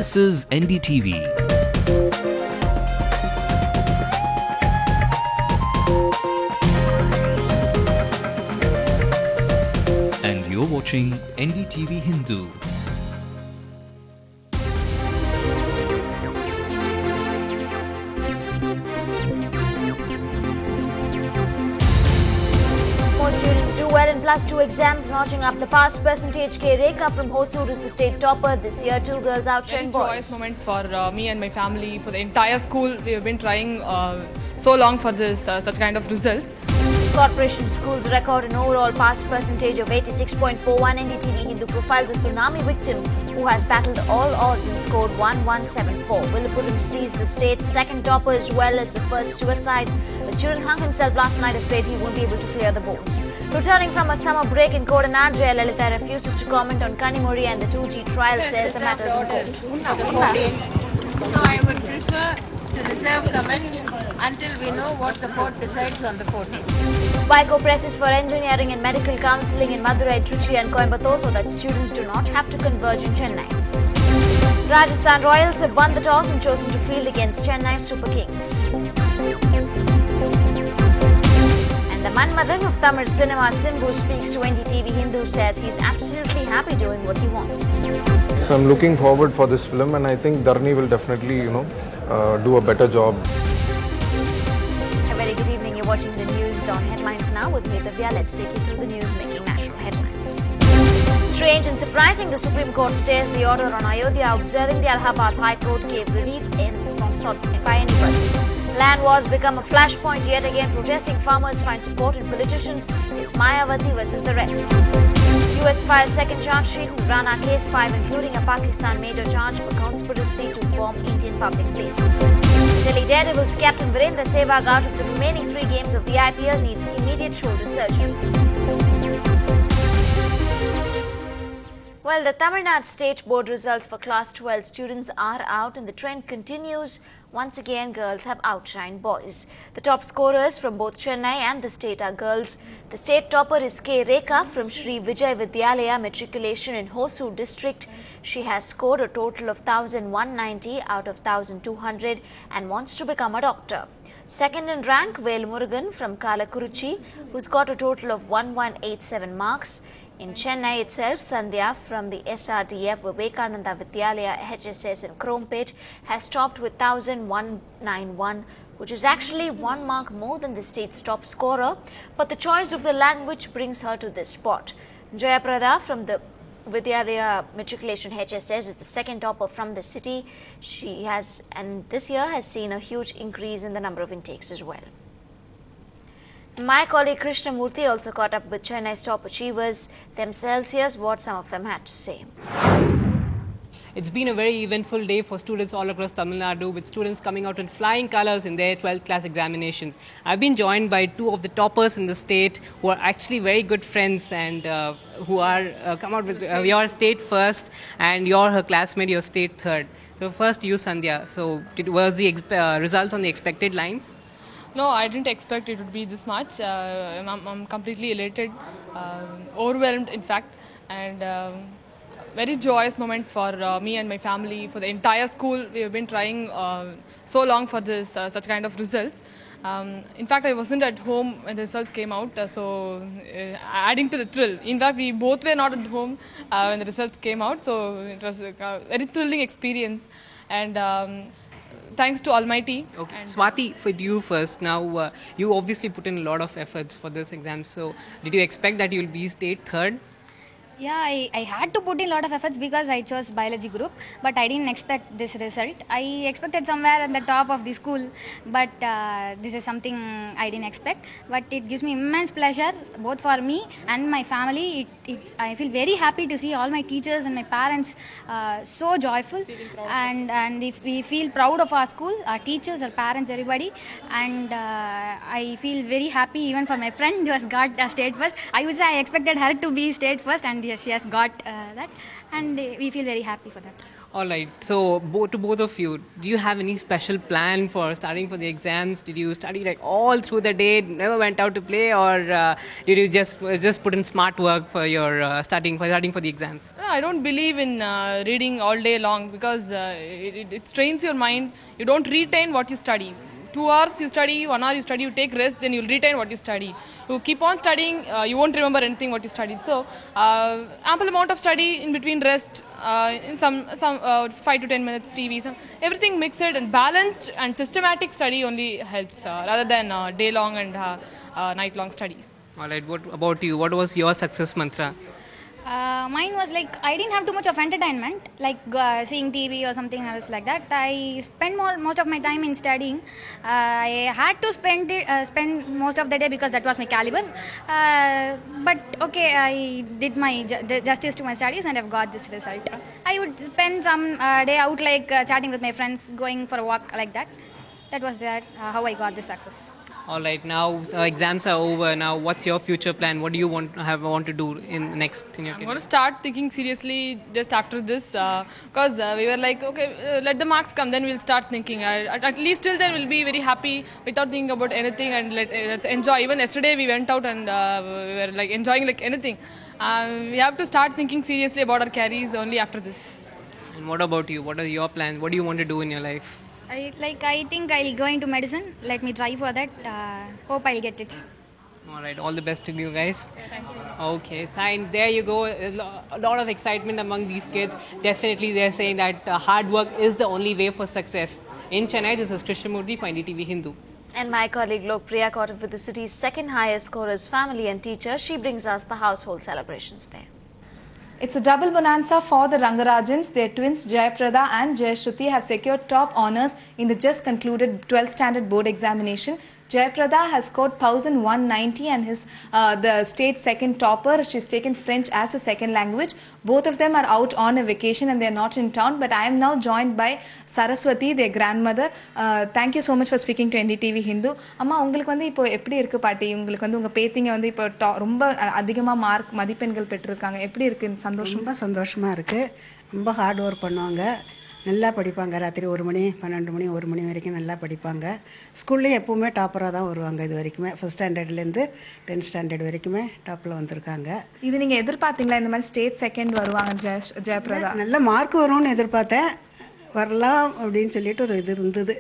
This is NDTV. And you're watching Ndtv-Hindu. Most students do well in plus 2 exams, notching up the pass percentage. K. Rekha from Hosur is the state topper. This year, 2 girls outshine boys. Joyous moment for me and my family, for the entire school. We have been trying so long for this such kind of results. Corporation schools record an overall pass percentage of 86.41. Ndtv-Hindu profiles a tsunami victim who has battled all odds and scored 1174. Villapuram sees the state's second topper as well as the first suicide. The student hung himself last night, afraid he won't be able to clear the boards. Returning from a summer break in Kodanad, Lalitha refuses to comment on Kanimuri and the 2G trial, says the matters in court. So I would prefer to reserve comment until we know what the court decides on the 14th. Vaiko presses for engineering and medical counselling in Madurai, Trichy and Coimbatore so that students do not have to converge in Chennai. Rajasthan Royals have won the toss and chosen to field against Chennai Super Kings. And the Manmadan of Tamil cinema, Simbu, speaks to NDTV-Hindu, says he's absolutely happy doing what he wants. So I'm looking forward for this film, and I think Dharni will definitely, do a better job. A very good evening. You're watching the news on Headlines Now with me, Divya. Let's take you through the news making national headlines. Strange and surprising, the Supreme Court stays the order on Ayodhya. Observing the Allahabad High Court gave relief not sought by anybody. Land wars become a flashpoint yet again. Protesting farmers find support in politicians. It's Mayawati versus the rest. US filed second charge sheet in Rana case 5, including a Pakistan major charge for conspiracy to bomb Indian public places. Delhi Daredevils captain Virendra Sehwag, out of the remaining 3 games of the IPL, needs immediate shoulder surgery. Well, the Tamil Nadu State Board results for Class 12 students are out and the trend continues. Once again, girls have outshined boys. The top scorers from both Chennai and the state are girls. The state topper is K. Rekha from Sri Vijay Vidyalaya Matriculation in Hosur district. She has scored a total of 1190 out of 1200 and wants to become a doctor. Second in rank, Vel Murugan from Kalakuruchi, who's got a total of 1187 marks. In Chennai itself, Sandhya from the SRDF Vivekananda Vidyalaya HSS in Krompet has topped with 1191, which is actually 1 mark more than the state's top scorer. But the choice of the language brings her to this spot. Jayaprada from the Vidyalaya Matriculation HSS is the second topper from the city. She has, and this year has seen a huge increase in the number of intakes as well. My colleague Krishnamurthy also caught up with Chennai's top achievers themselves. Here's what some of them had to say. It's been a very eventful day for students all across Tamil Nadu, with students coming out in flying colors in their 12th class examinations. I've been joined by 2 of the toppers in the state who are actually very good friends and who are come out with your state first and you're her classmate, your state third. So first you, Sandhya. So was the results on the expected lines? No, I didn't expect it would be this much. I'm completely elated, overwhelmed in fact, and very joyous moment for me and my family, for the entire school. We have been trying so long for this such kind of results. In fact, I wasn't at home when the results came out, so adding to the thrill. In fact, we both were not at home when the results came out, so it was a very thrilling experience. And thanks to Almighty. Okay, Swati, for you first. Now, you obviously put in a lot of efforts for this exam. So, did you expect that you will be state third? Yeah, I had to put in a lot of efforts because I chose biology group, but I didn't expect this result. I expected somewhere at the top of the school, but this is something I didn't expect. But it gives me immense pleasure, both for me and my family. I feel very happy to see all my teachers and my parents so joyful, and if we feel proud of our school, our teachers, our parents, everybody. And I feel very happy even for my friend who has got state first. I expected her to be state first, and she has got that, and we feel very happy for that. All right. So, to both of you, do you have any special plan for studying for the exams? Did you study like all through the day, never went out to play, or did you just put in smart work for your studying for the exams? I don't believe in reading all day long because it strains your mind. You don't retain what you study. 2 hours you study, 1 hour you study, you take rest, then you'll retain what you study. You keep on studying, you won't remember anything what you studied. So, ample amount of study in between rest, in some 5 to 10 minutes TV, everything mixed and balanced and systematic study only helps rather than day long and night long study. All right. What about you? What was your success mantra? Mine was like I didn't have too much of entertainment, like seeing TV or something else like that. I spent most of my time in studying. I had to spend most of the day because that was my caliber. But okay, I did my justice to my studies and I've got this result. I would spend some day out like chatting with my friends, going for a walk like that. That was how I got this success. All right. Now exams are over. Now, what's your future plan? What do you want to do in your I'm career? going to start thinking seriously just after this because we were like, okay, let the marks come, then we'll start thinking. At least till then, we'll be very happy without thinking about anything and let's enjoy. Even yesterday, we went out and we were like enjoying like anything. We have to start thinking seriously about our careers only after this. And what about you? What are your plans? What do you want to do in your life? I think I'll go into medicine. Let me try for that. Hope I'll get it. All right, all the best to you guys. Thank you. Okay, fine. There you go. A lot of excitement among these kids. Definitely, they're saying that hard work is the only way for success. In Chennai, this is Krishnamurthy for Ndtv-Hindu. And my colleague Lokpriya caught up with the city's second highest scorers family and teacher. She brings us the household celebrations there. It's a double bonanza for the Rangarajans. Their twins Jayaprada and Jayashruti have secured top honours in the just concluded 12th standard board examination. Jayaprada has scored 1190 and is the state second topper. She's taken French as a second language. Both of them are out on a vacation and they're not in town. But I am now joined by Saraswati, their grandmother. Thank you so much for speaking to NDTV Hindu. Amma, உங்களுக்கு வந்து இப்போ எப்படி இருக்கு பாட்டி? உங்களுக்கு வந்து உங்க பேத்திங்க வந்து இப்போ ரொம்ப அதிகமா மார்க் மதிப்பெண்கள் பெற்றிருக்காங்க. எப்படி இருக்கு சந்தோஷம்? ரொம்ப சந்தோஷமா இருக்கு. ரொம்ப ஹார்ட் வர்க் பண்ணுவாங்க. நல்லா படிப்பாங்க. ராத்திரி 1 மணி 12 மணி 1 மணி வரைக்கும் நல்லா படிப்பாங்க. ஸ்கூல்லேயும் எப்பவுமே டாப்பராக தான் வருவாங்க. இது வரைக்குமே ஃபர்ஸ்ட் ஸ்டாண்டர்ட்லேருந்து 10th ஸ்டாண்டர்ட் வரைக்குமே டாப்பில் வந்திருக்காங்க. இது நீங்கள் எதிர்பார்த்தீங்களா இந்த மாதிரி ஸ்டேட் செகண்ட் வருவாங்க ஜெயபிரதா? நல்ல மார்க் வரும்னு எதிர்பார்த்தேன். வரலாம் அப்படின்னு சொல்லிட்டு ஒரு இது இருந்தது.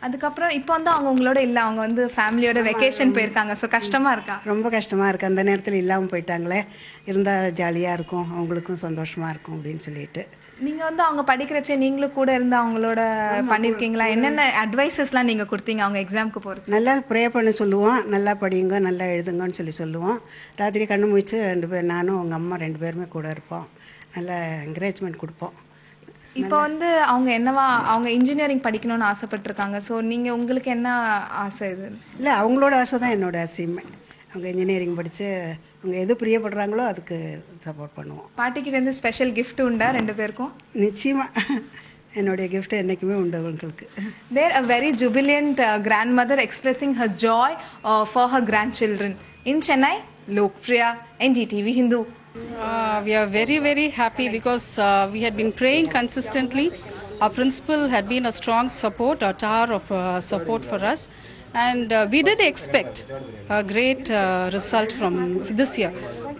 அதுக்கப்புறம் இப்போ வந்து அவங்க உங்களோட இல்லை, அவங்க வந்து ஃபேமிலியோட வெக்கேஷன் போயிருக்காங்க. ஸோ கஷ்டமாக இருக்கா? ரொம்ப கஷ்டமாக இருக்குது. அந்த நேரத்தில் இல்லாமல் போயிட்டாங்களே, இருந்தால் ஜாலியாக இருக்கும், அவங்களுக்கும் சந்தோஷமாக இருக்கும் அப்படின்னு சொல்லிட்டு. நீங்கள் வந்து அவங்க படிக்கிறச்சே நீங்களும் கூட இருந்து அவங்களோட பண்ணியிருக்கீங்களா? என்னென்ன அட்வைசஸ்லாம் நீங்கள் கொடுத்தீங்க அவங்க எக்ஸாமுக்கு போகிறது? நல்லா ப்ரே பண்ண சொல்லுவோம், நல்லா படிங்க, நல்லா எழுதுங்கன்னு சொல்லுவோம். ராத்திரி கண்ணு முடிச்சு 2 பேர், நானும் அவங்க அம்மா 2 பேருமே கூட இருப்போம். நல்லா என்கரேஜ்மெண்ட் கொடுப்போம். இப்போ வந்து அவங்க அவங்க இன்ஜினியரிங் படிக்கணும்னு ஆசைப்பட்டிருக்காங்க. ஸோ நீங்கள் உங்களுக்கு என்ன ஆசை? இது இல்லை, அவங்களோட ஆசை தான் என்னோட ஆசையுமே. அவங்க இன்ஜினியரிங் படித்து அவங்க எது பிரியப்படுறாங்களோ அதுக்கு சப்போர்ட் பண்ணுவோம். பாட்டிக்கிட்டேருந்து ஸ்பெஷல் கிஃப்ட் உண்டா 2 பேருக்கும்? நிச்சயமாக என்னுடைய கிஃப்ட் என்றைக்குமே உண்டு உங்களுக்கு. They're a very jubilant grandmother expressing her joy for her grandchildren. In Chennai, Lokpriya, NDTV Hindu. We are very, very happy because we had been praying consistently. Our principal had been a strong support, a tower of support for us. And we did expect a great result from this year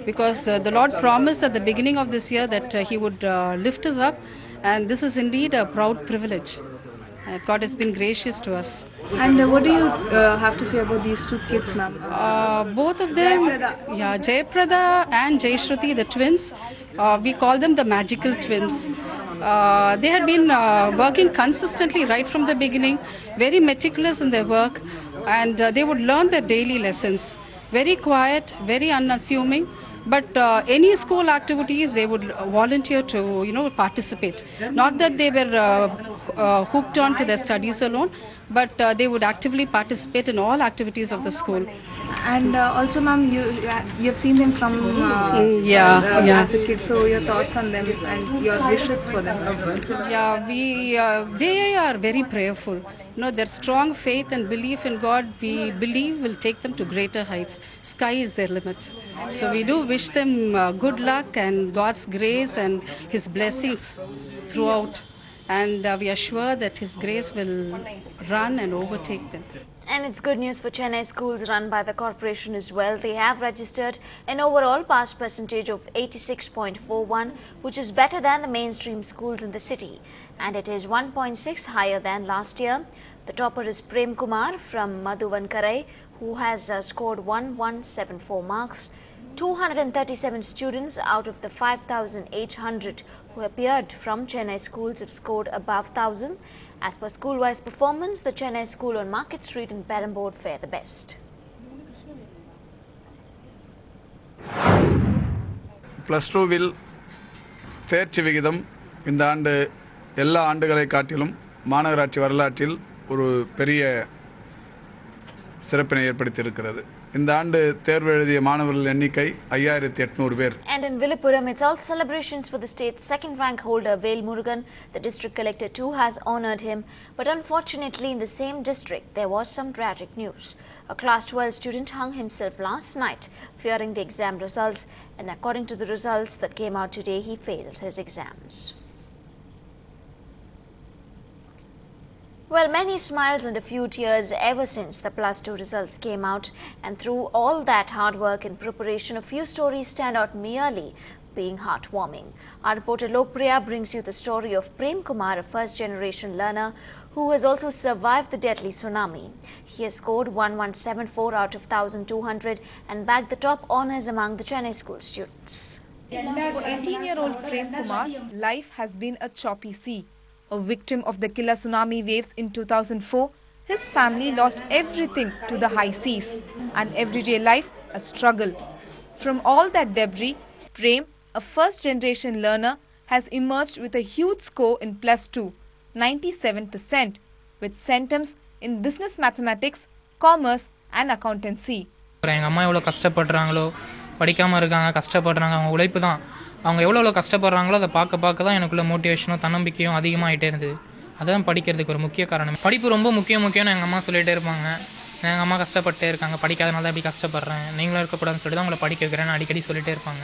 because the Lord promised at the beginning of this year that He would lift us up, and this is indeed a proud privilege. God has been gracious to us. And what do you have to say about these 2 kids, ma'am? Both of them, Jayaprada and Jayashruti, the twins, we call them the magical twins. They had been working consistently right from the beginning, very meticulous in their work, and they would learn their daily lessons. Very quiet, very unassuming, but any school activities they would volunteer to participate. Not that they were hooked on to their studies alone, but they would actively participate in all activities of the school. And also, ma'am, you have seen them from as a kid. So your thoughts on them and your wishes for them? Yeah, they are very prayerful. Their strong faith and belief in God, we believe will take them to greater heights. Sky is their limit. So we do wish them good luck and God's grace and His blessings throughout, and we are sure that His grace will run and overtake them. And it's good news for Chennai schools run by the corporation as well. They have registered an overall pass percentage of 86.41, which is better than the mainstream schools in the city. And it is 1.6 higher than last year. The topper is Prem Kumar from Madhuvankarai, who has scored 1174 marks. 237 students out of the 5,800 who appeared from Chennai schools have scored above 1,000. As per school-wise performance, the Chennai school on Market Street in Perambur fare the best. +2 will தேர்ச்சி விகிதம் இந்த ஆண்டு எல்லா ஆண்டுகளை காட்டிலும் மாநகராட்சி வரலாற்றில் ஒரு பெரிய சிறப்பினை ஏற்படுத்தி இருக்கிறது. இந்த ஆண்டு தேர்வு எழுதிய மாணவர்கள் எண்ணிக்கை 5800 பேர். And in Villupuram, it's all celebrations for the state's second rank holder Vel Murugan. The district collector too has honored him, but unfortunately in the same district there was some tragic news. A class 12 student hung himself last night fearing the exam results, and according to the results that came out today, he failed his exams. Well, many smiles and a few tears ever since the +2 results came out, and through all that hard work and preparation, a few stories stand out merely being heartwarming. Our reporter Lokpriya brings you the story of Prem Kumar, a first-generation learner who has also survived the deadly tsunami. He has scored 1174 out of 1,200 and bagged the top honours among the Chennai school students. For 18-year-old Prem Kumar, life has been a choppy sea. A victim of the killer tsunami waves in 2004, his family lost everything to the high seas, and everyday life a struggle. From all that debris, Prem, a first-generation learner, has emerged with a huge score in +2, 97%, with centums in business mathematics, commerce and accountancy. எங்கள் அம்மா எவ்வளோ கஷ்டப்படுறாங்களோ, படிக்காமல் இருக்காங்க, கஷ்டப்படுறாங்க, அவங்க உழைப்பு தான். அவங்க எவ்வளோ கஷ்டப்படுறாங்களோ அதை பார்க்க தான் எனக்குள்ள மோட்டிவேஷனும் தன்னம்பிக்கையும் அதிகமாகிட்டே இருந்தது. அதுதான் படிக்கிறதுக்கு ஒரு முக்கிய காரணம். படிப்பு ரொம்ப முக்கியம்னு எங்கள் அம்மா சொல்லிகிட்டே இருப்பாங்க. எங்கள் அம்மா கஷ்டப்பட்டே இருக்காங்க, படிக்காதனால தான் இப்படி கஷ்டப்படுறேன், நீங்களும் இருக்கக்கூடாதுன்னு சொல்லிட்டு தான் அவங்கள படிக்க வைக்கிறேன்னு அடிக்கடி சொல்லிகிட்டே இருப்பாங்க.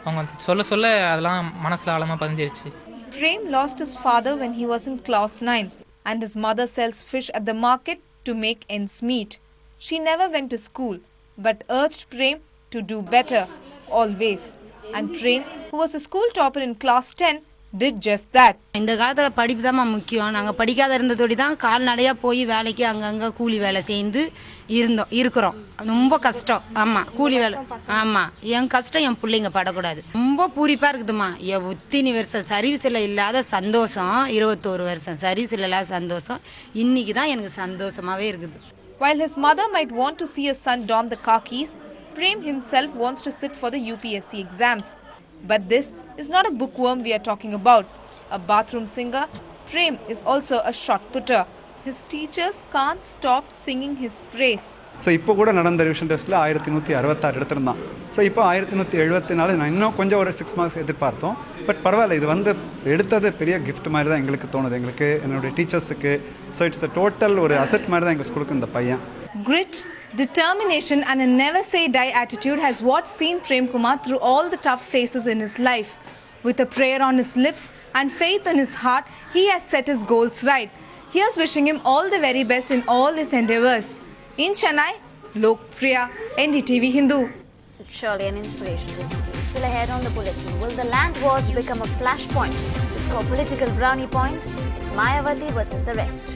அவங்க சொல்ல அதெல்லாம் மனசில் ஆழமாக பதிஞ்சிருச்சு. Prem lost his father when he was in class 9, and his mother sells fish at the market to make ends meet. She never went to school, but urged Prem to do better, always. And Prem, who was a school topper in class 10, did just that. இந்த காலத்துல படிப்பு தான் முக்கியம். நாங்க படிக்காத இருந்ததோடி தான் கால்நடையா போய் வேலைக்கு அங்கங்க கூலி வேலை செய்து இருக்கிறோம். ரொம்ப கஷ்டம். ஆமா, கூலி வேலை. ஆமா, என் கஷ்டம் என் பிள்ளைங்க படக்கூடாது. ரொம்ப பூரிப்பா இருக்குதுமா. இத்தனை வருஷம் சர்வீஸ்ல இல்லாத சந்தோஷம், 21 வருஷம் சர்வீஸ்ல இல்லாத சந்தோஷம் இன்னைக்கு தான் எனக்கு சந்தோஷமாவே இருக்குது. While his mother might want to see his son don the khakis, Prem himself wants to sit for the UPSC exams. But this is not a bookworm we are talking about. A bathroom singer, Prem is also a shot putter. His teachers can't stop singing his praise. So இப்போ கூட நடந்த revision டெஸ்ட்டில் 1166 எடுத்திருந்தான். So இப்போ 1174 நான் இன்னும் கொஞ்சம் ஒரு 6 marks எதிர்பார்த்தோம். பட் பரவாயில்ல, இது வந்து எடுத்தது பெரிய கிஃப்ட் மாதிரி தான் எங்களுக்கு தோணுது, எங்களுக்கு என்னுடைய டீச்சர்ஸுக்கு. ஸோ இட்ஸ் அ டோட்டல் ஒரு அசெட் மாதிரி தான் எங்கள் ஸ்கூலுக்கு இந்த பையன். Grit, determination and a never-say-die attitude has what seen Prem Kumar through all the tough phases in his life. With a prayer on his lips and faith in his heart, he has set his goals right. Here's wishing him all the very best in all his endeavours. In Chennai, Lokpriya, Ndtv-Hindu. Surely an inspiration, isn't it? Still ahead on the bulletin, will the land wars become a flashpoint to score political brownie points? It's Mayavati versus the rest.